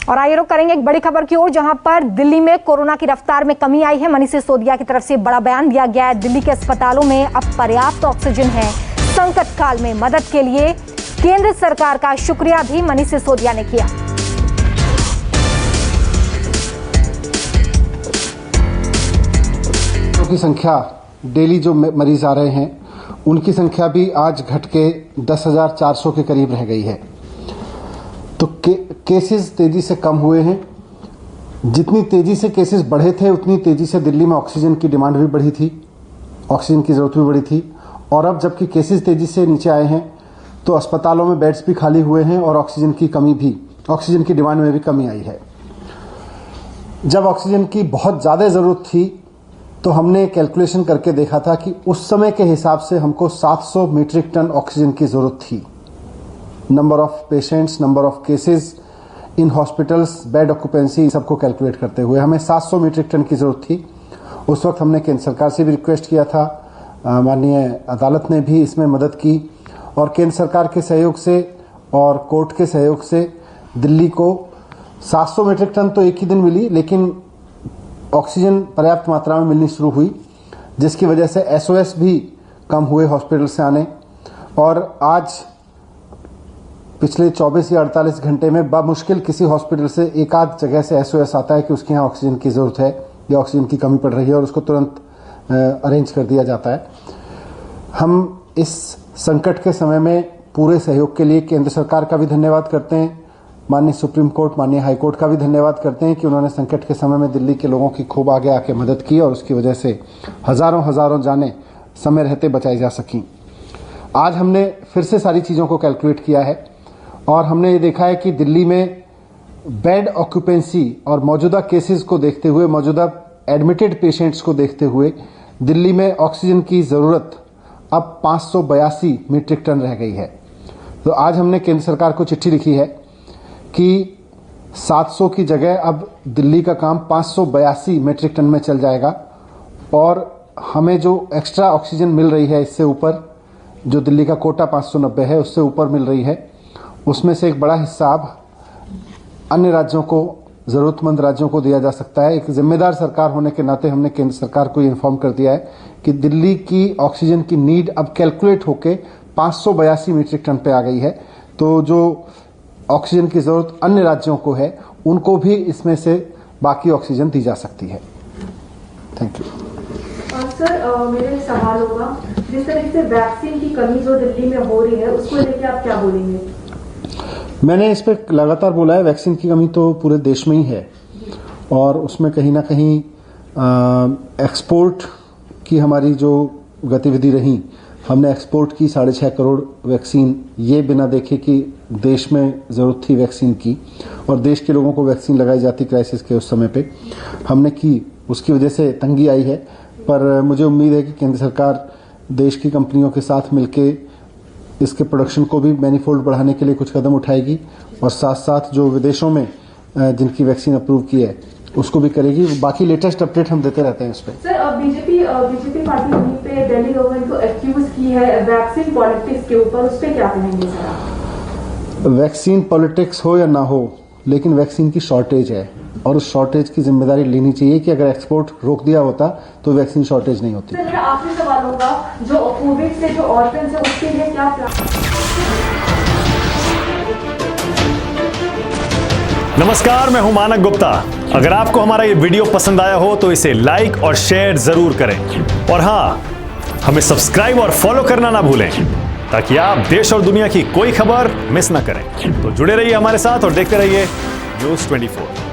और आइए रुख करेंगे एक बड़ी खबर की ओर, जहां पर दिल्ली में कोरोना की रफ्तार में कमी आई है। मनीष सिसोदिया की तरफ से बड़ा बयान दिया गया है। दिल्ली के अस्पतालों में अब पर्याप्त ऑक्सीजन है। संकट काल में मदद के लिए केंद्र सरकार का शुक्रिया भी मनीष सिसोदिया ने किया। की संख्या डेली जो मरीज आ रहे हैं उनकी संख्या भी आज घट के 10,400 के करीब रह गई है। तो केसेस तेजी से कम हुए हैं। जितनी तेजी से केसेस बढ़े थे उतनी तेजी से दिल्ली में ऑक्सीजन की डिमांड भी बढ़ी थी, ऑक्सीजन की ज़रूरत भी बढ़ी थी। और अब जबकि केसेस तेजी से नीचे आए हैं तो अस्पतालों में बेड्स भी खाली हुए हैं और ऑक्सीजन की डिमांड में भी कमी आई है। जब ऑक्सीजन की बहुत ज़्यादा ज़रूरत थी तो हमने कैलकुलेशन करके देखा था कि उस समय के हिसाब से हमको 700 मीट्रिक टन ऑक्सीजन की ज़रूरत थी। Number of patients, number of cases in hospitals, bed occupancy, सबको कैलकुलेट करते हुए हमें 700 मीट्रिक टन की ज़रूरत थी। उस वक्त हमने केंद्र सरकार से भी रिक्वेस्ट किया था, माननीय अदालत ने भी इसमें मदद की और केंद्र सरकार के सहयोग से और कोर्ट के सहयोग से दिल्ली को 700 मीट्रिक टन तो एक ही दिन मिली, लेकिन ऑक्सीजन पर्याप्त मात्रा में मिलनी शुरू हुई, जिसकी वजह से एसओएस भी कम हुए हॉस्पिटल से आने। और आज पिछले 24 या 48 घंटे में बामुश्किल किसी हॉस्पिटल से एक आध जगह से एसओएस आता है कि उसके यहाँ ऑक्सीजन की ज़रूरत है या ऑक्सीजन की कमी पड़ रही है और उसको तुरंत अरेंज कर दिया जाता है। हम इस संकट के समय में पूरे सहयोग के लिए केंद्र सरकार का भी धन्यवाद करते हैं, माननीय सुप्रीम कोर्ट, माननीय हाई कोर्ट का भी धन्यवाद करते हैं कि उन्होंने संकट के समय में दिल्ली के लोगों की खूब आगे आके मदद की और उसकी वजह से हज़ारों जानें समय रहते बचाई जा सकीं। आज हमने फिर से सारी चीज़ों को कैलकुलेट किया है और हमने ये देखा है कि दिल्ली में बेड ऑक्यूपेंसी और मौजूदा केसेस को देखते हुए, मौजूदा एडमिटेड पेशेंट्स को देखते हुए दिल्ली में ऑक्सीजन की ज़रूरत अब 582 मीट्रिक टन रह गई है। तो आज हमने केंद्र सरकार को चिट्ठी लिखी है कि 700 की जगह अब दिल्ली का काम 582 मीट्रिक टन में चल जाएगा और हमें जो एक्स्ट्रा ऑक्सीजन मिल रही है इससे ऊपर, जो दिल्ली का कोटा 590 है उससे ऊपर मिल रही है, उसमें से एक बड़ा हिस्सा अब अन्य राज्यों को, ज़रूरतमंद राज्यों को दिया जा सकता है। एक जिम्मेदार सरकार होने के नाते हमने केंद्र सरकार को इन्फॉर्म कर दिया है कि दिल्ली की ऑक्सीजन की नीड अब कैलकुलेट होके 582 मीट्रिक टन पे आ गई है। तो जो ऑक्सीजन की ज़रूरत अन्य राज्यों को है उनको भी इसमें से बाकी ऑक्सीजन दी जा सकती है। Thank you. सर, मेरा सवाल होगा, जिस तरीके से वैक्सीन की कमी जो दिल्ली में हो रही है उसको लेकर आप क्या बोलेंगे? मैंने इस पर लगातार बोला है, वैक्सीन की कमी तो पूरे देश में ही है और उसमें कहीं ना कहीं एक्सपोर्ट की हमारी जो गतिविधि रही, हमने एक्सपोर्ट की 6.5 करोड़ वैक्सीन, ये बिना देखे कि देश में ज़रूरत थी वैक्सीन की और देश के लोगों को वैक्सीन लगाई जाती क्राइसिस के उस समय पे हमने की, उसकी वजह से तंगी आई है। पर मुझे उम्मीद है कि केंद्र सरकार देश की कंपनियों के साथ मिलके इसके प्रोडक्शन को भी मैनीफोल्ड बढ़ाने के लिए कुछ कदम उठाएगी और साथ साथ जो विदेशों में जिनकी वैक्सीन अप्रूव की है उसको भी करेगी। बाकी लेटेस्ट अपडेट हम देते रहते हैं इस पर। सर, बीजेपी पार्टी वहीं पे दिल्ली गवर्नमेंट को एक्यूज की है वैक्सीन पॉलिटिक्स के ऊपर, उस पर क्या कहेंगे सर आप? वैक्सीन पॉलिटिक्स हो या ना हो, लेकिन वैक्सीन की शॉर्टेज है और उस शॉर्टेज की जिम्मेदारी लेनी चाहिए कि अगर एक्सपोर्ट रोक दिया होता तो वैक्सीन शॉर्टेज नहीं होती। सर, मेरा आखिरी सवाल होगा, जो कोविड से जो ऑर्फन्स है उसके लिए क्या प्लान? नमस्कार, मैं हूं मानक गुप्ता। अगर आपको हमारा ये वीडियो पसंद आया हो तो इसे लाइक और शेयर जरूर करें और हाँ, हमें सब्सक्राइब और फॉलो करना ना भूलें ताकि आप देश और दुनिया की कोई खबर मिस ना करें। तो जुड़े रहिए हमारे साथ और देखते रहिए न्यूज़ 24।